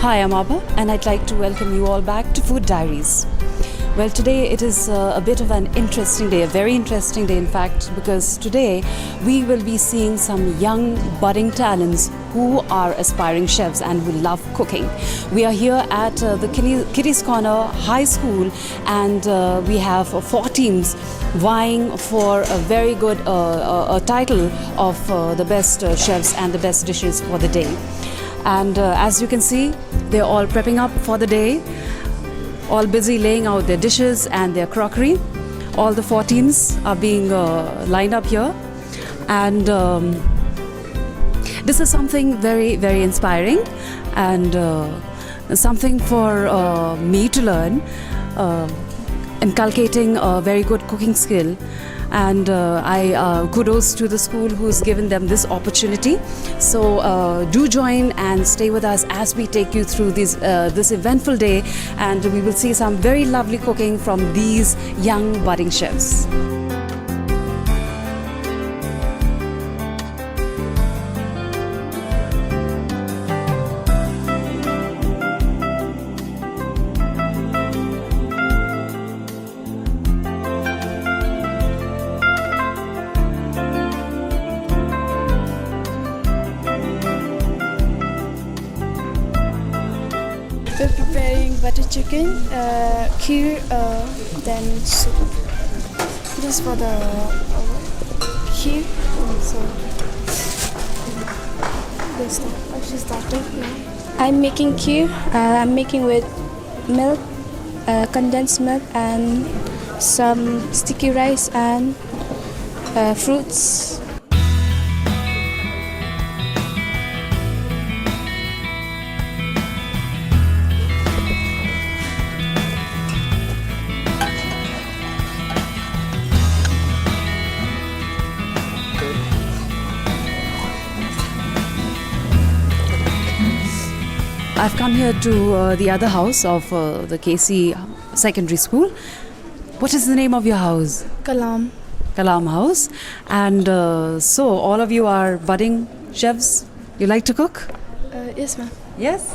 Hi, I'm Abba, and I'd like to welcome you all back to Food Diaries. Well, today it is a bit of an interesting day, a very interesting day in fact, because today we will be seeing some young budding talents who are aspiring chefs and who love cooking. We are here at the Kiddies Corner High School, and we have 4 teams vying for a very good title of the best chefs and the best dishes for the day. And as you can see, they're all prepping up for the day, all busy laying out their dishes and their crockery. All the 4 teams are being lined up here, and this is something very, very inspiring and something for me to learn, inculcating a very good cooking skill. And I kudos to the school who's given them this opportunity. So do join and stay with us as we take you through this eventful day, and we will see some very lovely cooking from these young budding chefs. We're preparing butter chicken, kheer, then soup. This for the kheer. So this stuff. I just started now. I'm making kheer. I'm making with milk, condensed milk, and some sticky rice and fruits. I've come here to the other house of the KC Secondary School. What is the name of your house? Kalam. Kalam House. And so all of you are budding chefs. You like to cook? Yes, ma'am. Yes.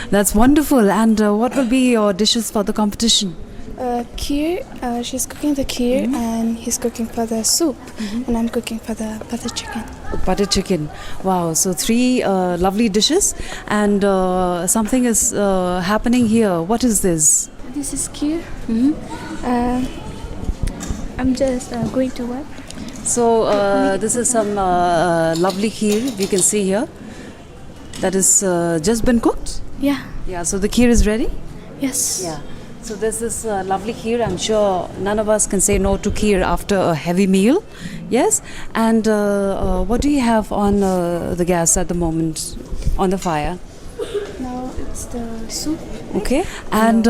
That's wonderful. And what will be your dishes for the competition? Kheer. She's cooking the kheer, and he's cooking for the soup, and I'm cooking for the butter chicken. Butter chicken. Wow. So 3 lovely dishes, and something is happening here. What is this? This is kheer. I'm just going to what? So this is some lovely kheer you can see here. That is just been cooked? Yeah. Yeah. So the kheer is ready? Yes. Yeah. So there's this lovely kheer. I'm sure none of us can say no to kheer after a heavy meal. Yes. And what do you have on the gas at the moment, on the fire? Now it's the soup. Okay. And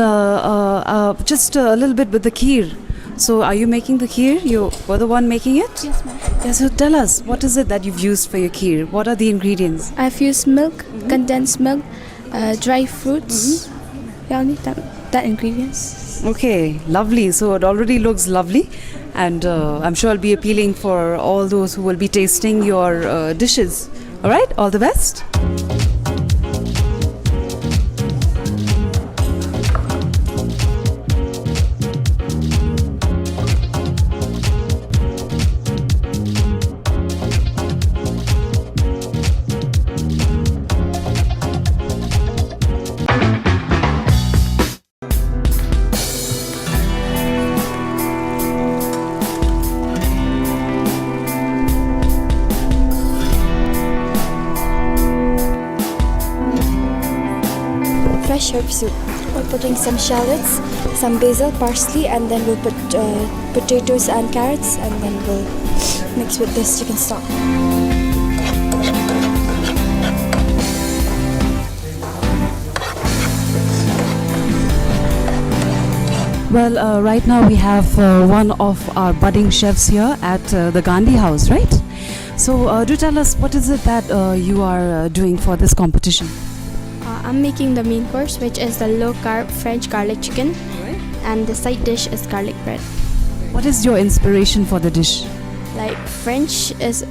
just a little bit with the kheer. So are you making the kheer? You were the one making it? Yes, ma'am. Yeah, so tell us, what is it that you've used for your kheer? What are the ingredients? I've used milk, condensed milk, dry fruits. Yeah, only that ingredients. Okay, lovely. So it already looks lovely, and I'm sure it'll be appealing for all those who will be tasting your dishes. All right, all the best. Fresh herb soup. We're putting some shallots, some basil, parsley, and then we'll put potatoes and carrots, and then we'll mix with this chicken stock. Well, right now we have one of our budding chefs here at the Gandhi House, right? So do tell us, what is it that you are doing for this competition? I'm making the main course, which is the low-carb French garlic chicken, and the side dish is garlic bread. What is your inspiration for the dish? Like French is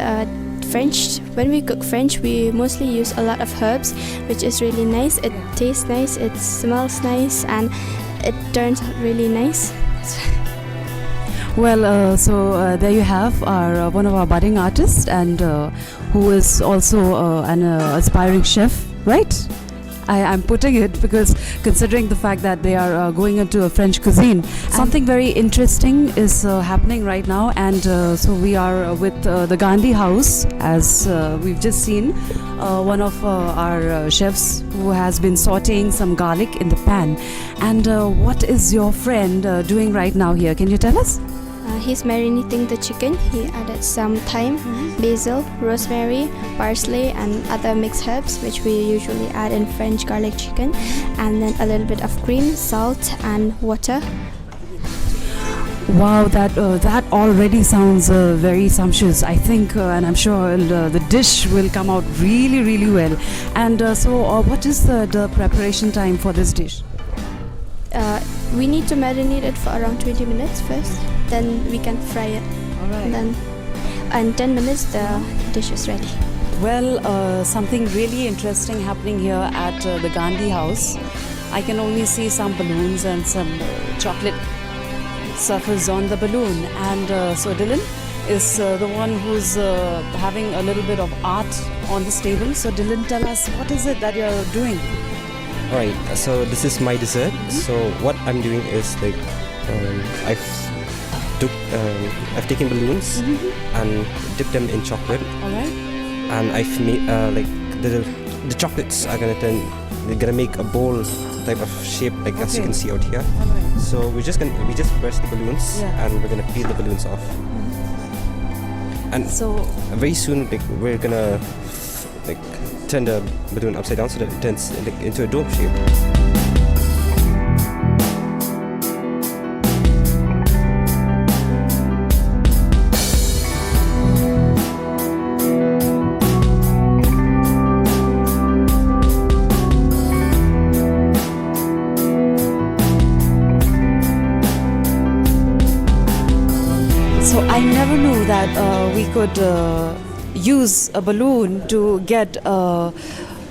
French. When we cook French, we mostly use a lot of herbs, which is really nice. It tastes nice, it smells nice, and it turns out really nice. Well, there you have our one of our budding artists, and who is also an aspiring chef, right? I'm putting it because considering the fact that they are going into a French cuisine, something very interesting is happening right now, and so we are with the Gandhi House, as we've just seen one of our chefs who has been sauteing some garlic in the pan. And what is your friend doing right now here? Can you tell us? He's marinating the chicken. He added some thyme, basil, rosemary, parsley, and other mixed herbs, which we usually add in French garlic chicken, and then a little bit of cream, salt, and water. Wow, that already sounds very sumptuous. I think, and I'm sure the dish will come out really, really well. And what is the preparation time for this dish? We need to marinate it for around 20 minutes first. Then we can fry it. All right. And then in 10 minutes the dish is ready. Well, something really interesting happening here at the Gandhi House. I can only see some balloons and some chocolate surface on the balloon. And so Dylan is the one who's having a little bit of art on this table. So Dylan, tell us, what is it that you're doing? Alright, so this is my dessert. So what I'm doing is like I've taken balloons and dipped them in chocolate. Alright. And I've made like the chocolates are they're gonna make a bowl type of shape, like as you can see out here. Alright. So we just press the balloons and we're gonna peel the balloons off. And So very soon like we're gonna like turn the balloon upside down so that it turns like into a dome shape. So I never knew that we could use a balloon to get a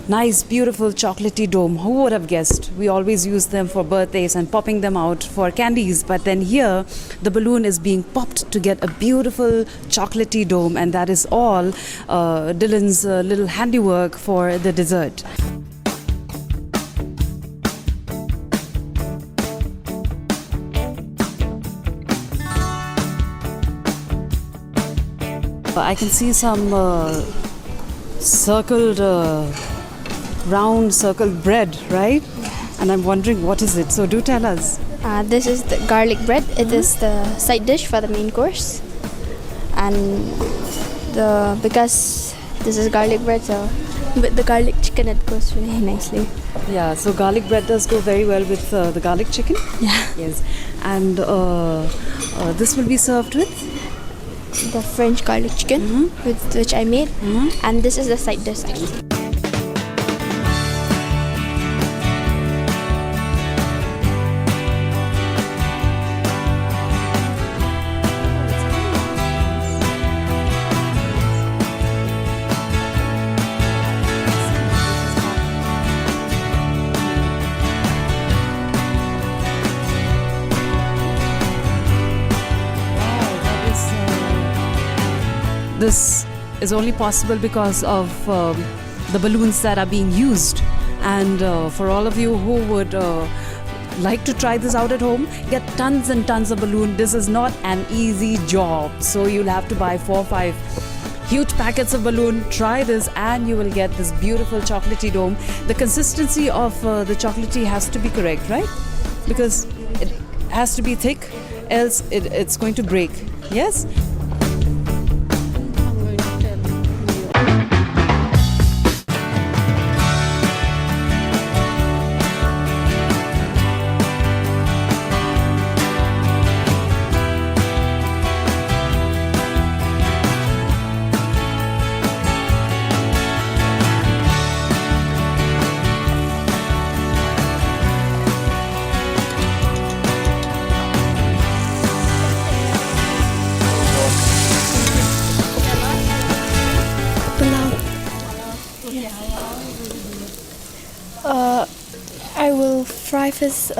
nice, beautiful chocolatey dome. Who would have guessed? We always use them for birthdays and popping them out for candies. But then here, the balloon is being popped to get a beautiful chocolatey dome. And that is all Dylan's little handiwork for the dessert. I can see some circled, round circled bread, right? And I'm wondering what is it. So do tell us. This is the garlic bread. It is the side dish for the main course. And because this is garlic bread, so with the garlic chicken it goes really nicely. Yeah, so garlic bread does go very well with the garlic chicken. Yeah. Yes. And this will be served with? The French garlic chicken, with which I made, and this is the side dish actually. This is only possible because of the balloons that are being used. And for all of you who would like to try this out at home, get tons and tons of balloon. This is not an easy job. So you'll have to buy 4 or 5 huge packets of balloon. Try this and you will get this beautiful chocolatey dome. The consistency of the chocolatey has to be correct, right? Because it has to be thick, else it's going to break. Yes? fry first.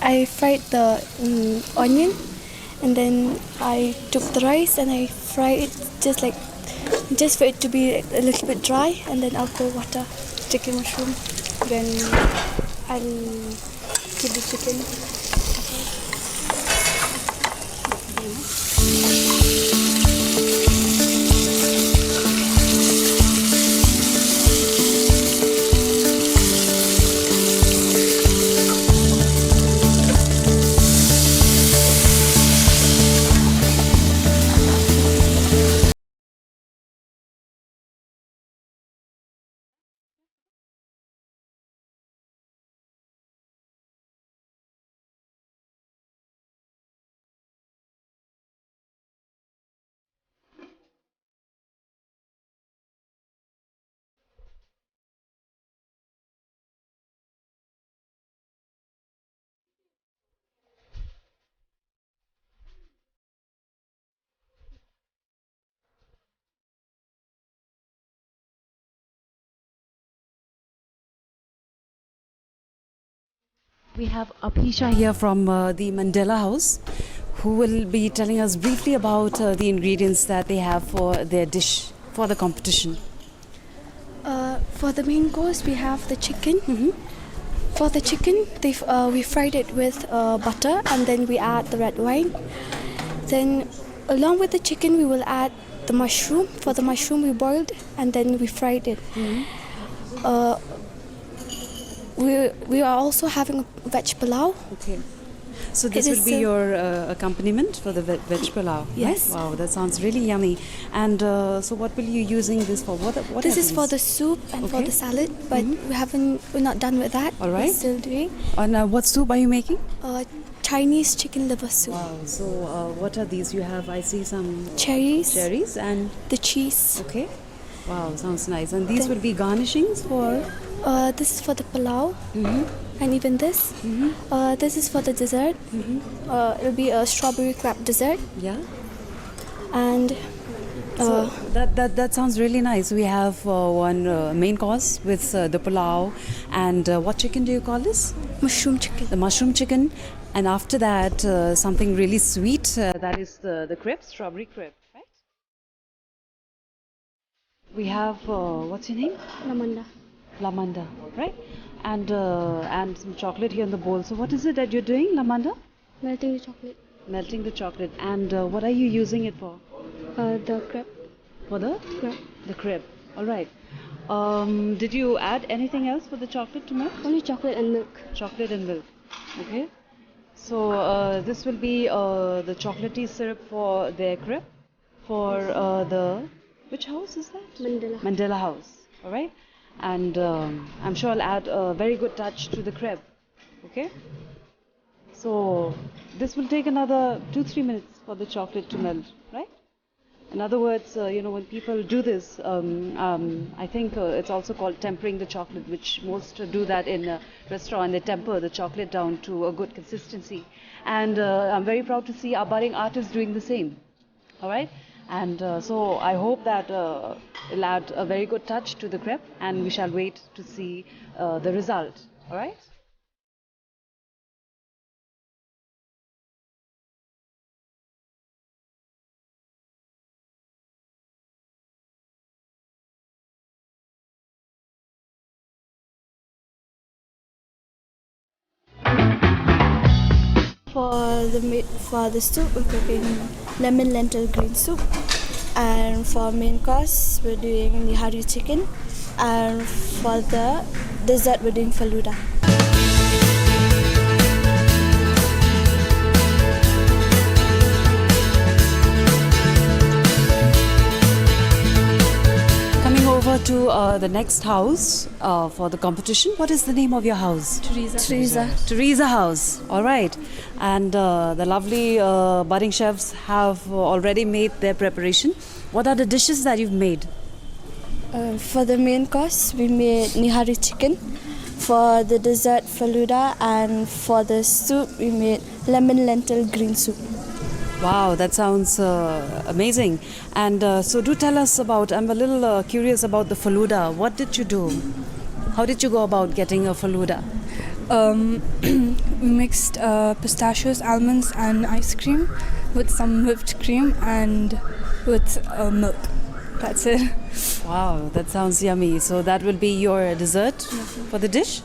I fried the onion, and then I took the rice and I fried it just for it to be a little bit dry, and then I'll pour water, chicken mushroom. Then I'll give the chicken. We have Apisha here from the Mandela House, who will be telling us briefly about the ingredients that they have for their dish for the competition. For the main course, we have the chicken. Mm-hmm. For the chicken, we fried it with butter, and then we add the red wine. Then, along with the chicken, we will add the mushroom. For the mushroom, we boiled and then we fried it. Mm-hmm. We are also having a veg palau. Okay. So this will be your accompaniment for the veg palau. Yes. Right? Wow, that sounds really yummy. And so, what will you using this for? What This are is for these? the soup and for Okay. the salad, but we're not done with that. All right. We're still doing And what soup are you making? Chinese chicken liver soup. Wow. So what are these? You have, I see some Cherries, and the cheese. okay. Wow, sounds nice. And these Then- will be garnishings for. This is for the palau, Mm-hmm. and even this. This is for the dessert. It'll be a strawberry crab dessert, Yeah. and So that sounds really nice. We have one main course with the pulao, and what chicken do you call this? mushroom chicken. The mushroom chicken, and after that something really sweet. That is the crepe, strawberry crepe, right? We have what's your name? Lamanda. Lamanda, right? And some chocolate here in the bowl. So what is it that you're doing, Lamanda? Melting the chocolate. Melting the chocolate. And what are you using it for? The crepe. For the Crepe. the crepe. All right. Did you add anything else for the chocolate to melt? Only chocolate and milk. Chocolate and milk. Okay. So this will be the chocolatey syrup for their crepe. For the which house is that? Mandela. Mandela House. All right. And I'm sure I'll add a very good touch to the crepe. Okay. So this will take another 2-3 minutes for the chocolate to melt, right? In other words, when people do this, I think it's also called tempering the chocolate, which most do that in a restaurant. They temper the chocolate down to a good consistency. And I'm very proud to see our budding artists doing the same. All right? And so I hope that it'll add a very good touch to the crepe, and we shall wait to see the result. All right? For the soup, we're cooking lemon lentil green soup, and for main course, we're doing nihari chicken, and for the dessert, we're doing faluda. Coming over to the next house for the competition. What is the name of your house? Theresa House. All right. And the lovely budding chefs have already made their preparation. What are the dishes that you've made? For the main course, we made nihari chicken. For the dessert, faluda, and for the soup, we made lemon lentil green soup. Wow, that sounds amazing. And so do tell us about, I'm a little curious about the faluda. What did you do? How did you go about getting a faluda? We mixed pistachios, almonds, and ice cream with some whipped cream and with milk. That's it. Wow, that sounds yummy. So that will be your dessert for the dish.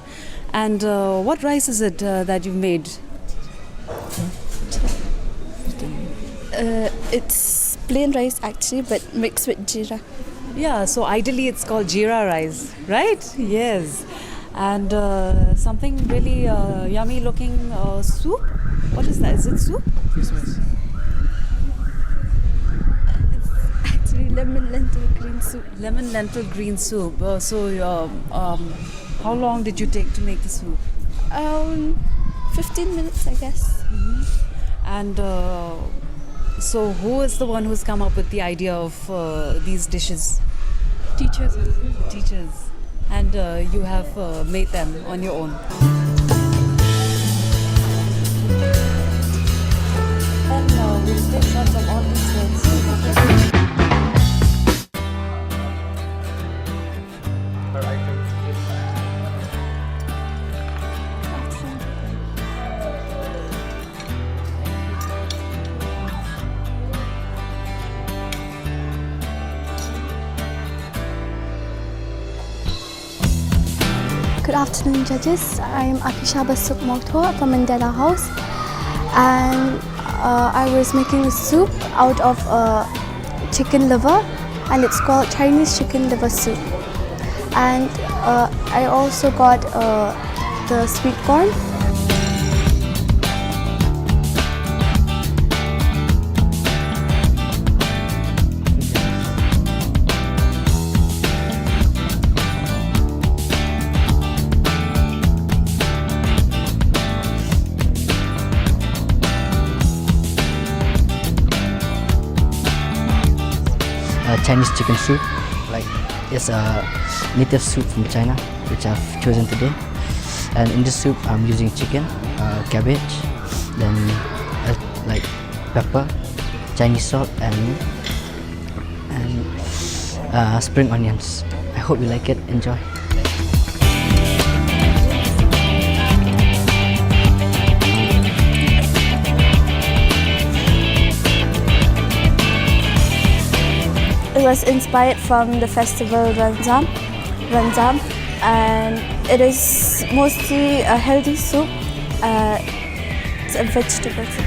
And what rice is it that you've made? It's plain rice actually, but mixed with jeera. Yeah, so ideally it's called jeera rice, right? Yes. And something really yummy looking soup. What is that? Is it soup? Christmas. Actually, lemon lentil green soup. Lemon lentil green soup. How long did you take to make the soup? 15 minutes, I guess. And so, who is the one who's come up with the idea of these dishes? Teachers. Teachers. And you have made them on your own. And we'll take shots of all these things. Good afternoon, judges. I'm Akisha Basuk Mokto from Mandela House, and I was making a soup out of chicken liver, and it's called Chinese chicken liver soup. And I also got the sweet corn. Chinese chicken soup, like it's a native soup from China, which I've chosen today. And in this soup, I'm using chicken, cabbage, then like pepper, Chinese salt, and spring onions. I hope you like it. Enjoy. It was inspired from the festival Ranzam, and it is mostly a healthy soup. It's a vegetable soup.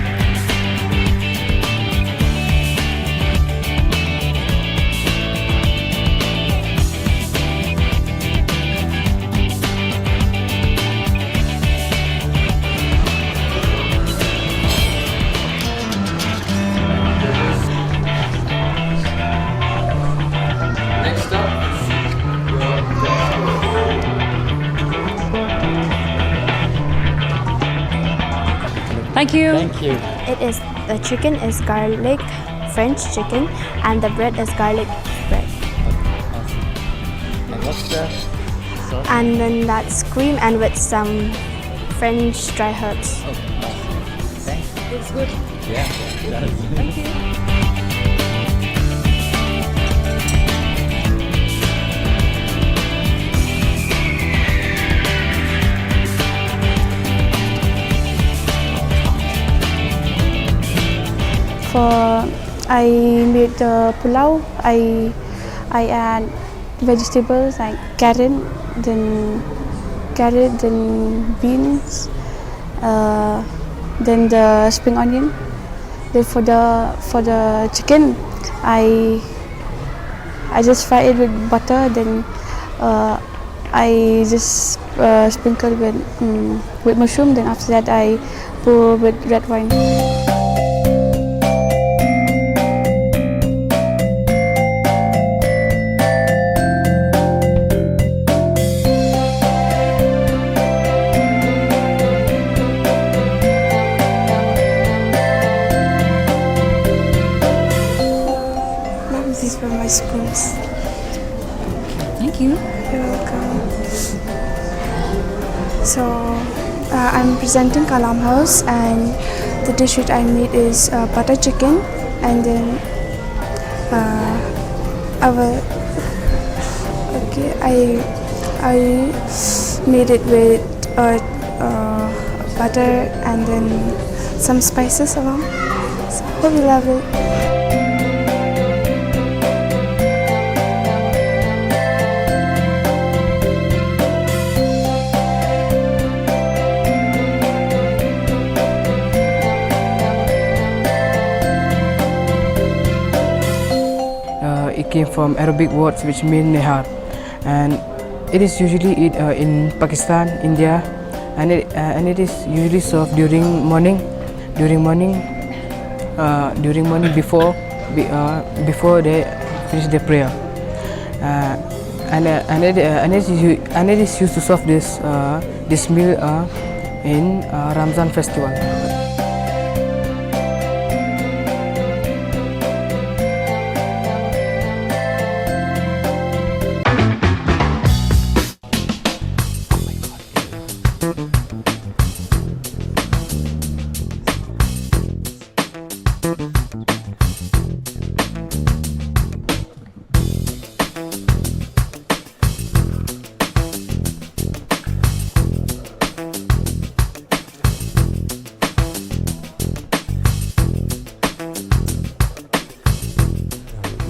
Thank you. Thank you. The chicken is garlic French chicken, and the bread is garlic bread. And what's the sauce? And then that's cream and with some French dry herbs. Thanks. It's good. Yeah. Thank you. I made the pulao. I add vegetables like carrot, then beans, then the spring onion. Then for the chicken, I just fry it with butter. Then I just sprinkle with mushroom. Then after that, I pour with red wine. These were my schools. Thank you. You're welcome. So I'm presenting Kalam House, and the dish which I made is butter chicken, and then I made it with butter and then some spices around. So hope you love it. It came from Arabic words which mean nehar, and it is usually eat in Pakistan, India, and it is usually served during morning before they finish their prayer, and it is used to serve this meal in Ramzan festival.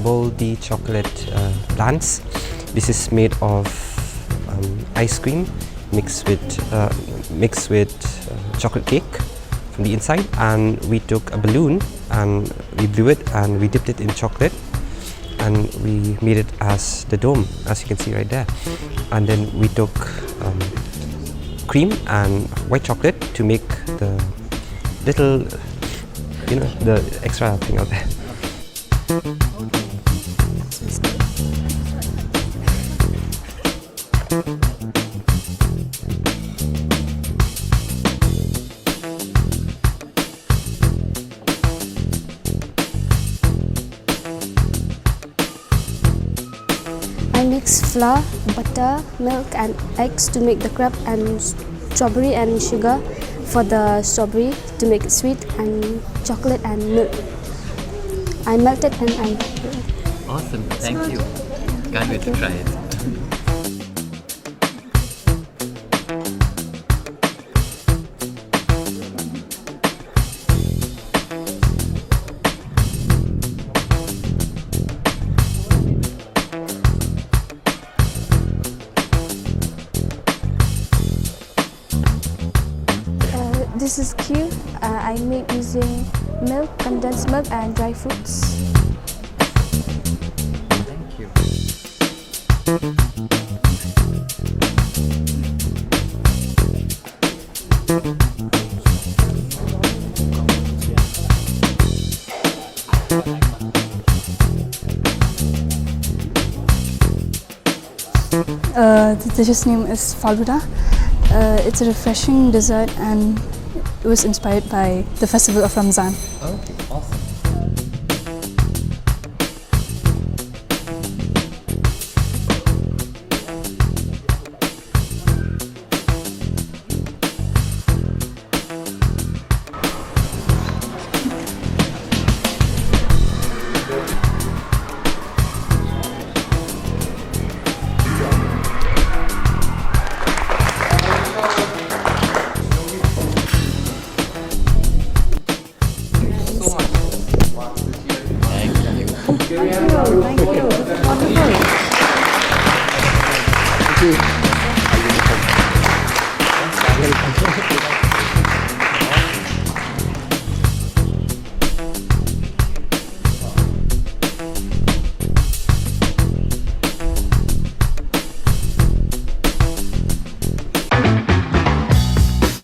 Moldy chocolate plants. This is made of ice cream mixed with chocolate cake from the inside, and we took a balloon and we blew it and we dipped it in chocolate and we made it as the dome, as you can see right there. And then we took cream and white chocolate to make the little, the extra thing out there. I mix flour, butter, milk and eggs to make the crepe, and strawberry and sugar for the strawberry to make it sweet, and chocolate and milk. I melted and I... Awesome, thank you. Can't wait to try it. This is kheer. I make using milk, condensed milk and dry fruits. Thank you. The dish's name is Faluda. It's a refreshing dessert and it was inspired by the festival of Ramzan. Okay, awesome.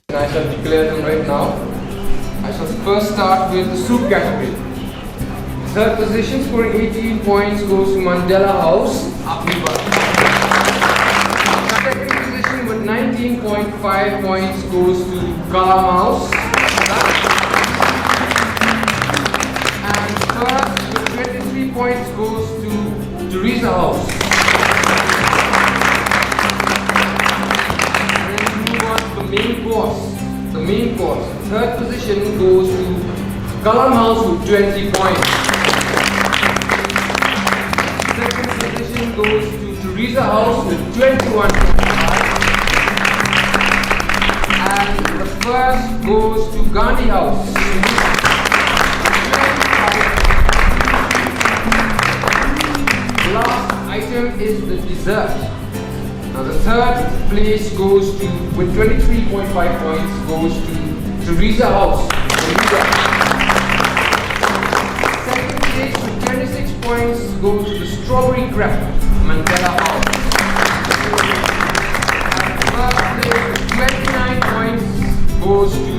I shall declare them right now. I shall first start with the soup category. Third position, scoring 18 points, goes to Mandela House. Second position with 19.5 points goes to Kalam House. And third with 23 points goes to Theresa House. And then we move on to the main course. The main course. Third position goes to Kalam House with 20 points. Second position goes to Theresa House with 21 points. And first goes to Gandhi House. Last item is the dessert. Now the third place goes to, with 23.5 points, goes to Theresa House. Second place with 26 points goes to the strawberry crepe, Mandela House. And first place with 29 points goes to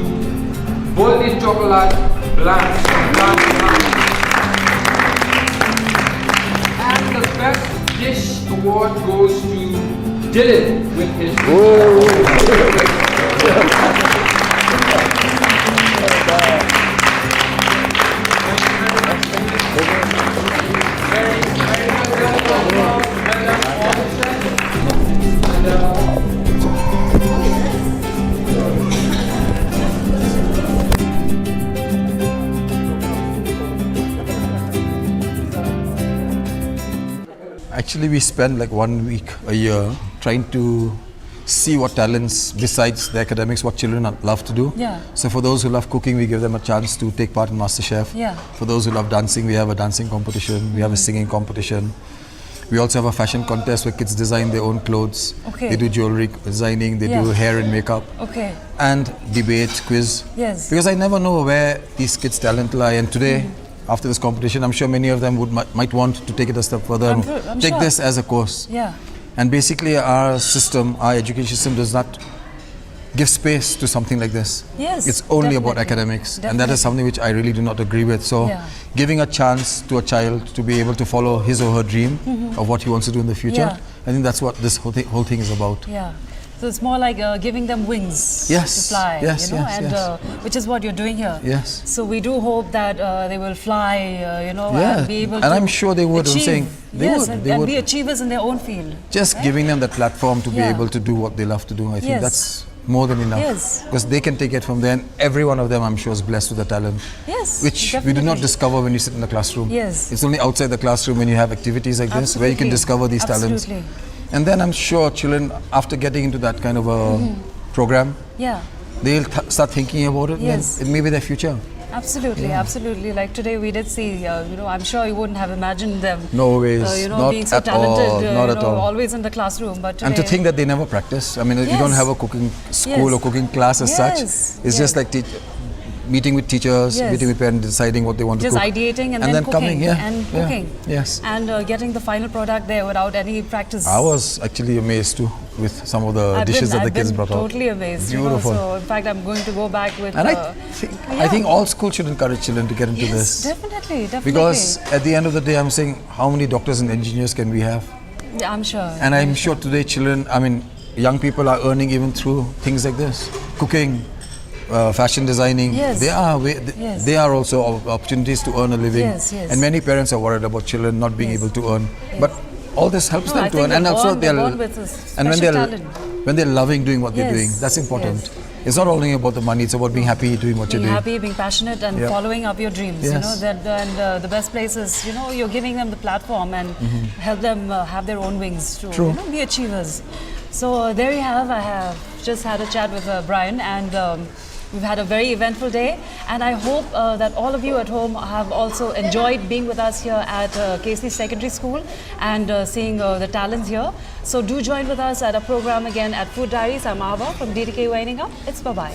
Bolde Chocolate Blanche from Gandhi House. And the best dish award goes to Dylan with his Actually, we spend like 1 week a year trying to see what talents besides the academics, what children love to do. Yeah. So for those who love cooking, we give them a chance to take part in MasterChef. Yeah. For those who love dancing, we have a dancing competition, we have a singing competition. We also have a fashion contest where kids design their own clothes. Okay. They do jewelry designing, they do hair and makeup. Okay. And debate, quiz. Yes. Because I never know where these kids' talent lie. And today, after this competition, I'm sure many of them might want to take it a step further and take sure. this as a course. Yeah. And basically our system, our education system does not give space to something like this. Yes, it's only about definitely. academics. And that is something which I really do not agree with. So giving a chance to a child to be able to follow his or her dream of what he wants to do in the future, I think that's what this whole thing is about. Yeah. So it's more like giving them wings Yes, to fly, yes, you know, yes, and yes. which is what you're doing here. Yes. So we do hope that they will fly, you know, Yeah, and be able and to I'm sure they would. I'm achieve. saying they would. And, They and would. be achievers in their own field. Just giving them that platform to be Yeah. able to do what they love to do, I think Yes. that's more than enough. Yes. Because they can take it from there, and every one of them, I'm sure, is blessed with a talent. Yes, Which we do definitely. not discover when you sit in the classroom. Yes. It's only outside the classroom when you have activities like this where you can Absolutely. discover these talents. Absolutely. And then I'm sure children, after getting into that kind of a program, Yeah. they'll start thinking about it. Yes. And it may be their future. Absolutely, absolutely. Like today we did see, you know, I'm sure you wouldn't have imagined them. No ways, you know, not being so at all, talented, not you at know, all. always in the classroom. But today, And to think that they never practice. I mean, you don't Yes. have a cooking school Yes. or cooking class as such. Yes. It's just like meeting with teachers, Yes. meeting with parents, deciding what they want just to cook. ideating and then cooking coming, and cooking. Yes. And getting the final product there without any practice. I was actually amazed too with some of the dishes that the kids brought out. Totally amazed. Beautiful. You know, so in fact, I'm going to go back with. And I think all schools should encourage children to get into yes, this. definitely. Because at the end of the day, I'm saying, how many doctors and engineers can we have? Yeah, I'm sure. And I'm sure today children, I mean, young people are earning even through things like this. Cooking, fashion designing. Yes. They are also opportunities to earn a living. Yes, yes. And many parents are worried about children not being able to earn. But all this helps them I to think earn. And also they're born with a special talent. when they're loving doing what they're Yes, doing, that's important. yes. It's not only about the money, it's about being happy doing what Being you're doing. happy, being passionate, and Yeah. following up your dreams. You Yes. know that, and the best place is, you know, you're giving them the platform and help them have their own wings to, True. you know, be achievers. So there you have. I have just had a chat with Brian, and we've had a very eventful day. And I hope that all of you at home have also enjoyed being with us here at KC Secondary School and seeing the talents here. So do join with us at our program again at Food Diaries. I'm Ava from DDK Winding Up. It's bye-bye.